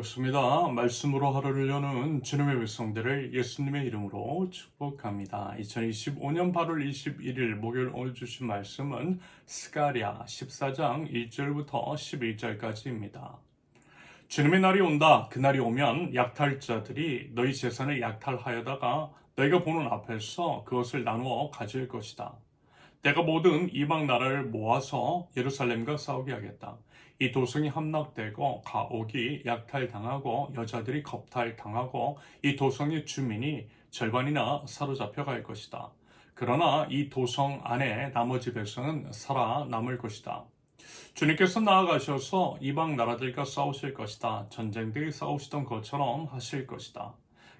반갑습니다. 말씀으로 하루를 여는 주님의 백성들을 예수님의 이름으로 축복합니다. 2025년 8월 21일 목요일 오늘 주신 말씀은 스가랴 14장 1절부터 11절까지입니다. 주님의 날이 온다. 그 날이 오면 약탈자들이 너희 재산을 약탈하여다가 너희가 보는 앞에서 그것을 나누어 가질 것이다. 내가 모든 이방 나라를 모아서 예루살렘과 싸우게 하겠다. 이 도성이 함락되고 가옥이 약탈당하고 여자들이 겁탈당하고 이 도성의 주민이 절반이나 사로잡혀 갈 것이다. 그러나 이 도성 안에 나머지 백성은 살아남을 것이다. 주님께서 나아가셔서 이방 나라들과 싸우실 것이다. 전쟁들이 싸우시던 것처럼 하실 것이다.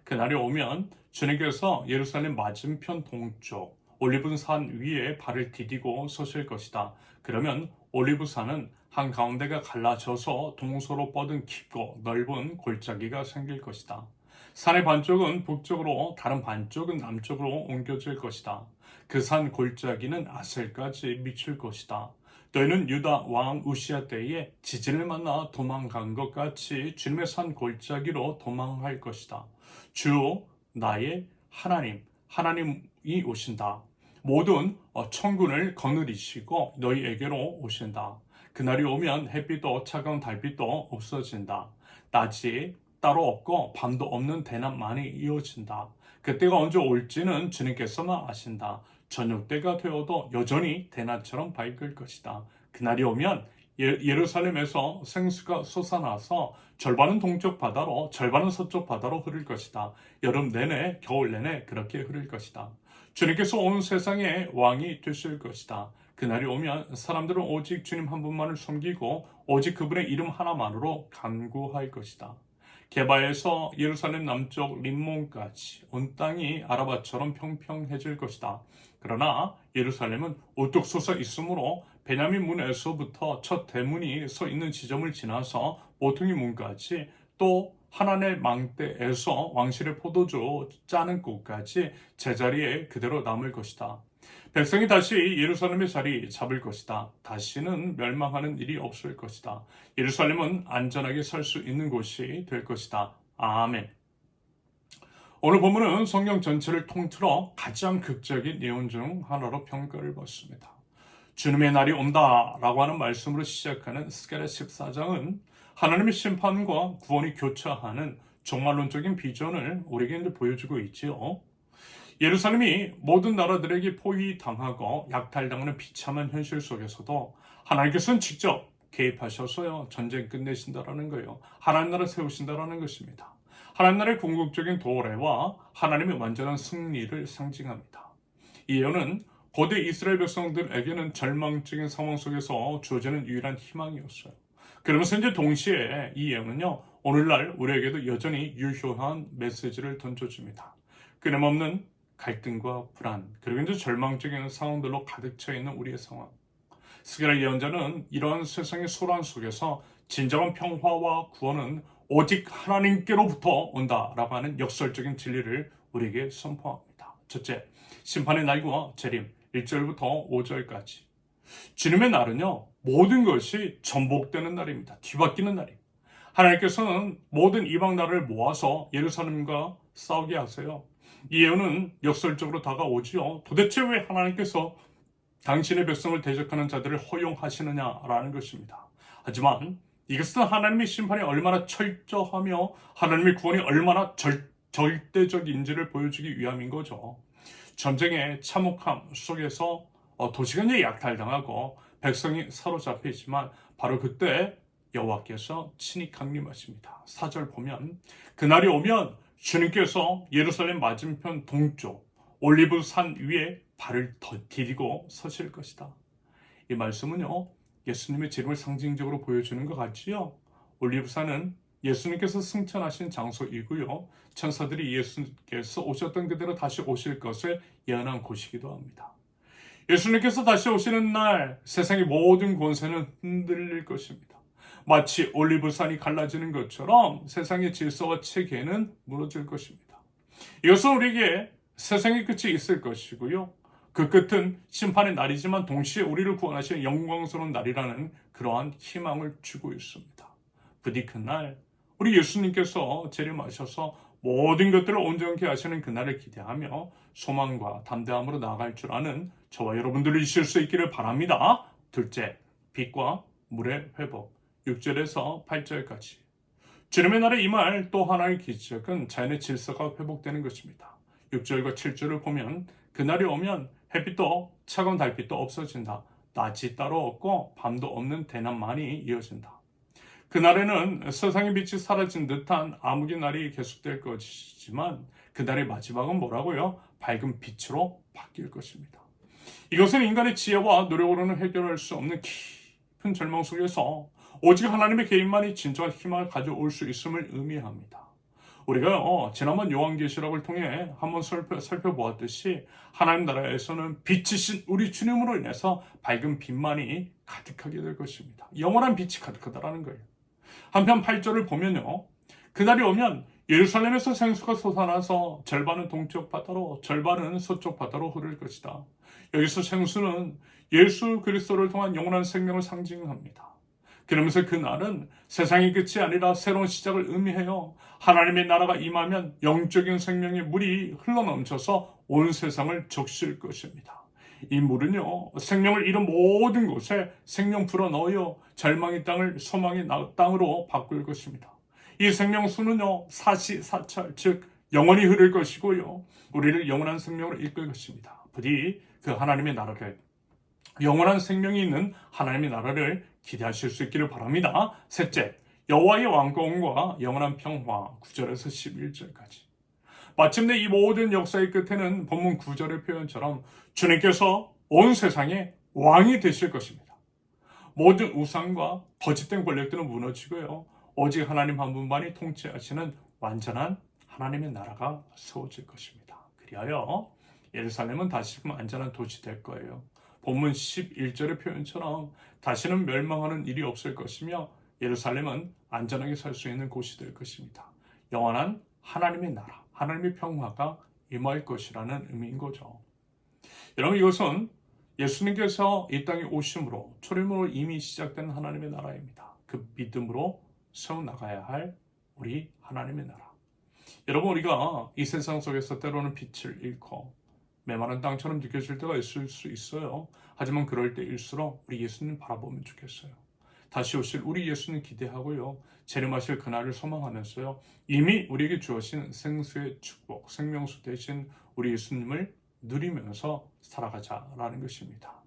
그날이 오면 주님께서 예루살렘 맞은편 동쪽 올리브산 위에 발을 디디고 서실 것이다. 그러면 올리브산은 한가운데가 갈라져서 동서로 뻗은 깊고 넓은 골짜기가 생길 것이다. 산의 반쪽은 북쪽으로 다른 반쪽은 남쪽으로 옮겨질 것이다. 그 산 골짜기는 아셀까지 미칠 것이다. 너희는 유다 왕 우시아 때에 지진을 만나 도망간 것 같이 주님의 산 골짜기로 도망할 것이다. 주 나의 하나님이 오신다. 모든 천군을 거느리시고 너희에게로 오신다. 그날이 오면 햇빛도 차가운 달빛도 없어진다. 낮이 따로 없고 밤도 없는 대낮만이 이어진다. 그때가 언제 올지는 주님께서만 아신다. 저녁 때가 되어도 여전히 대낮처럼 밝을 것이다. 그날이 오면 예루살렘에서 생수가 솟아나서 절반은 동쪽 바다로 절반은 서쪽 바다로 흐를 것이다. 여름 내내 겨울 내내 그렇게 흐를 것이다. 주님께서 온 세상의 왕이 되실 것이다. 그날이 오면 사람들은 오직 주님 한 분만을 섬기고 오직 그분의 이름 하나만으로 간구할 것이다. 게바에서 예루살렘 남쪽 림몬까지 온 땅이 아라바처럼 평평해질 것이다. 그러나 예루살렘은 우뚝 솟아 있으므로 베냐민 문에서부터 첫 대문이 서 있는 지점을 지나서 모퉁이 문까지 또 하나넬 망대에서 왕실의 포도주 짜는 곳까지 제자리에 그대로 남을 것이다. 백성이 다시 예루살렘의 자리 잡을 것이다. 다시는 멸망하는 일이 없을 것이다. 예루살렘은 안전하게 살 수 있는 곳이 될 것이다. 아멘. 오늘 본문은 성경 전체를 통틀어 가장 극적인 예언 중 하나로 평가를 받습니다. 주님의 날이 온다라고 하는 말씀으로 시작하는 스가랴 14장은 하나님의 심판과 구원이 교차하는 종말론적인 비전을 우리에게 보여주고 있지요. 예루살렘이 모든 나라들에게 포위당하고 약탈당하는 비참한 현실 속에서도 하나님께서는 직접 개입하셔서요 전쟁 끝내신다라는 거예요. 하나님 나라 세우신다라는 것입니다. 하나님 나라의 궁극적인 도래와 하나님의 완전한 승리를 상징합니다. 이 예언은 고대 이스라엘 백성들에게는 절망적인 상황 속에서 주어지는 유일한 희망이었어요. 그러면서 이제 동시에 이 예언은요 오늘날 우리에게도 여전히 유효한 메시지를 던져줍니다. 끊임없는 갈등과 불안, 그리고 이제 절망적인 상황들로 가득 차 있는 우리의 상황. 스가랴 예언자는 이러한 세상의 소란 속에서 진정한 평화와 구원은 오직 하나님께로부터 온다라고 하는 역설적인 진리를 우리에게 선포합니다. 첫째, 심판의 날과 재림 1절부터 5절까지. 주님의 날은요, 모든 것이 전복되는 날입니다. 뒤바뀌는 날입니다. 하나님께서는 모든 이방 나라를 모아서 예루살렘과 싸우게 하세요. 이 예언은 역설적으로 다가오지요. 도대체 왜 하나님께서 당신의 백성을 대적하는 자들을 허용하시느냐라는 것입니다. 하지만 이것은 하나님의 심판이 얼마나 철저하며 하나님의 구원이 얼마나 절대적인지를 보여주기 위함인 거죠. 전쟁의 참혹함 속에서 도시가 이제 약탈당하고 백성이 사로잡히지만 바로 그때 여호와께서 친히 강림하십니다. 4절 보면 그날이 오면 주님께서 예루살렘 맞은편 동쪽 올리브산 위에 발을 디디고 서실 것이다. 이 말씀은요 예수님의 재림을 상징적으로 보여주는 것 같지요. 올리브산은 예수님께서 승천하신 장소이고요. 천사들이 예수님께서 오셨던 그대로 다시 오실 것을 예언한 곳이기도 합니다. 예수님께서 다시 오시는 날 세상의 모든 권세는 흔들릴 것입니다. 마치 올리브산이 갈라지는 것처럼 세상의 질서와 체계는 무너질 것입니다. 이것은 우리에게 세상의 끝이 있을 것이고요. 그 끝은 심판의 날이지만 동시에 우리를 구원하시는 영광스러운 날이라는 그러한 희망을 주고 있습니다. 부디 그날 우리 예수님께서 재림하셔서 모든 것들을 온전케 하시는 그날을 기대하며 소망과 담대함으로 나아갈 줄 아는 저와 여러분들이 있을 수 있기를 바랍니다. 둘째, 빛과 물의 회복. 6절에서 8절까지. 주님의 날에 임할 또 하나의 기적은 자연의 질서가 회복되는 것입니다. 6절과 7절을 보면 그날이 오면 햇빛도 차가운 달빛도 없어진다. 낮이 따로 없고 밤도 없는 대낮만이 이어진다. 그날에는 세상의 빛이 사라진 듯한 암흑의 날이 계속될 것이지만 그날의 마지막은 뭐라고요? 밝은 빛으로 바뀔 것입니다. 이것은 인간의 지혜와 노력으로는 해결할 수 없는 깊은 절망 속에서 오직 하나님의 개인만이 진정한 희망을 가져올 수 있음을 의미합니다. 우리가 지난번 요한계시록을 통해 한번 살펴보았듯이 하나님 나라에서는 빛이신 우리 주님으로 인해서 밝은 빛만이 가득하게 될 것입니다. 영원한 빛이 가득하다라는 거예요. 한편 8절을 보면요. 그날이 오면 예루살렘에서 생수가 솟아나서 절반은 동쪽 바다로 절반은 서쪽 바다로 흐를 것이다. 여기서 생수는 예수 그리스도를 통한 영원한 생명을 상징합니다. 그러면서 그날은 세상의 끝이 아니라 새로운 시작을 의미해요. 하나님의 나라가 임하면 영적인 생명의 물이 흘러넘쳐서 온 세상을 적실 것입니다. 이 물은요, 생명을 잃은 모든 곳에 생명 불어넣어요. 절망의 땅을 소망의 땅으로 바꿀 것입니다. 이 생명수는요, 사시사철, 즉 영원히 흐를 것이고요. 우리를 영원한 생명으로 이끌 것입니다. 부디 그 하나님의 나라를, 영원한 생명이 있는 하나님의 나라를 기대하실 수 있기를 바랍니다. 셋째, 여호와의 왕권과 영원한 평화. 9절에서 11절까지. 마침내 이 모든 역사의 끝에는 본문 9절의 표현처럼 주님께서 온 세상의 왕이 되실 것입니다. 모든 우상과 거짓된 권력들은 무너지고요. 오직 하나님 한 분만이 통치하시는 완전한 하나님의 나라가 세워질 것입니다. 그리하여 예루살렘은 다시금 안전한 도시 될 거예요. 본문 11절의 표현처럼 다시는 멸망하는 일이 없을 것이며 예루살렘은 안전하게 살 수 있는 곳이 될 것입니다. 영원한 하나님의 나라, 하나님의 평화가 임할 것이라는 의미인 거죠. 여러분, 이것은 예수님께서 이 땅에 오심으로 초림으로 이미 시작된 하나님의 나라입니다. 그 믿음으로 세워나가야 할 우리 하나님의 나라. 여러분, 우리가 이 세상 속에서 때로는 빛을 잃고 메마른 땅처럼 느껴질 때가 있을 수 있어요. 하지만 그럴 때일수록 우리 예수님 바라보면 좋겠어요. 다시 오실 우리 예수님 기대하고요. 재림하실 그날을 소망하면서요. 이미 우리에게 주어진 생수의 축복, 생명수 되신 우리 예수님을 누리면서 살아가자라는 것입니다.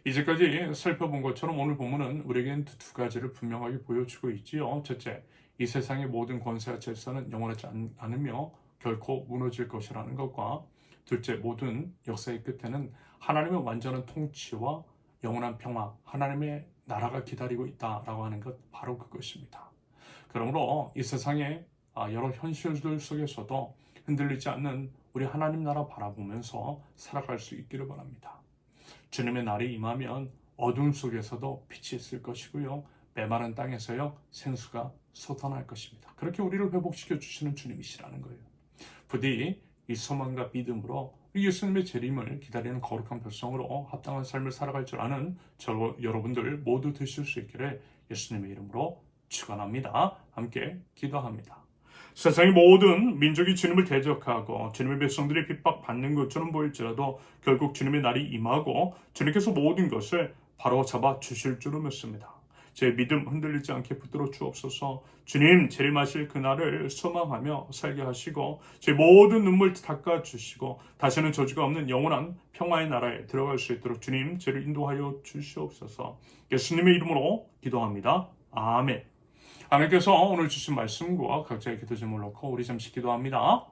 이제까지 살펴본 것처럼 오늘 본문은 우리에게는 두 가지를 분명하게 보여주고 있지요. 첫째, 이 세상의 모든 권세와 질서는 영원하지 않으며 결코 무너질 것이라는 것과 둘째, 모든 역사의 끝에는 하나님의 완전한 통치와 영원한 평화, 하나님의 나라가 기다리고 있다라고 하는 것, 바로 그것입니다. 그러므로 이 세상의 여러 현실들 속에서도 흔들리지 않는 우리 하나님 나라 바라보면서 살아갈 수 있기를 바랍니다. 주님의 날이 임하면 어둠 속에서도 빛이 있을 것이고요. 메마른 땅에서요, 생수가 솟아날 것입니다. 그렇게 우리를 회복시켜 주시는 주님이시라는 거예요. 부디 이 소망과 믿음으로 예수님의 재림을 기다리는 거룩한 백성으로 합당한 삶을 살아갈 줄 아는 여러분들 모두 되실 수 있기를 예수님의 이름으로 축원합니다. 함께 기도합니다. 세상의 모든 민족이 주님을 대적하고 주님의 백성들이 핍박받는 것처럼 보일지라도 결국 주님의 날이 임하고 주님께서 모든 것을 바로 잡아 주실 줄을 믿습니다. 제 믿음 흔들리지 않게 붙들어 주옵소서. 주님 재림하실 그날을 소망하며 살게 하시고 제 모든 눈물 닦아 주시고 다시는 저주가 없는 영원한 평화의 나라에 들어갈 수 있도록 주님 저를 인도하여 주시옵소서. 예수님의 이름으로 기도합니다. 아멘. 하나님께서 오늘 주신 말씀과 각자의 기도 제목을 놓고 우리 잠시 기도합니다.